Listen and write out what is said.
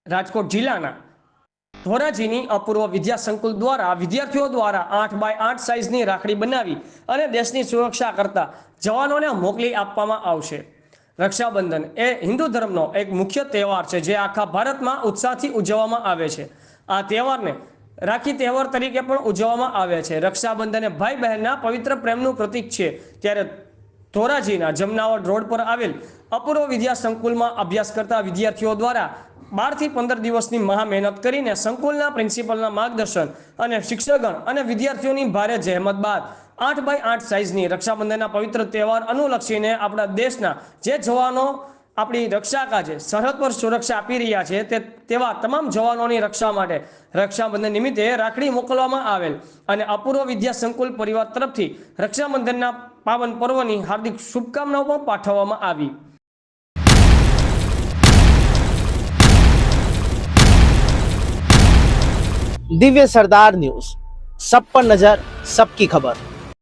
રાજકોટ જિલ્લાના ધોરાજીની અપૂર્વ વિદ્યા સંકુલ દ્વારા વિદ્યાર્થીઓ દ્વારા 8x8 સાઇઝની રાખડી બનાવી અને દેશની સુરક્ષા કરતા જવાનોને મોકલી આપવામાં આવશે। રક્ષાબંધન એ હિન્દુ ધર્મનો એક મુખ્ય તહેવાર છે જે આખા ભારતમાં ઉત્સાહથી ઉજવવામાં આવે છે। આ તહેવારને રાખી તહેવાર તરીકે પણ ઉજવવામાં આવે છે। રક્ષાબંધન એ ભાઈ બહેનના પવિત્ર પ્રેમનું પ્રતીક છે। ત્યારે ધોરાજીના જમનાવડ રોડ પર આવેલ અપૂર્વ વિદ્યા સંકુલમાં અભ્યાસ કરતા વિદ્યાર્થીઓ દ્વારા 12 થી 15 દિવસની મહા મહેનત કરીને સંકુલના પ્રિન્સિપલના માર્ગદર્શન અને શિક્ષકગણ અને વિદ્યાર્થીઓની ભારે જહેમત બાદ 8x8 સાઇઝની રક્ષાબંધનના પવિત્ર તહેવાર અનુલક્ષીને આપણા દેશના જે જવાનો આપણી રક્ષા કાજે સરહદ પર સુરક્ષા આપી રહ્યા છે તેવા તમામ જવાનોની રક્ષા માટે રક્ષાબંધન નિમિત્તે રાખડી મોકલવામાં આવેલ અને અપૂર્વ વિદ્યા સંકુલ પરિવાર તરફથી રક્ષાબંધનના પાવન પર્વની હાર્દિક શુભકામનાઓ પણ પાઠવવામાં આવી। दिव्य सरदार न्यूज, सब पर नजर, सबकी खबर।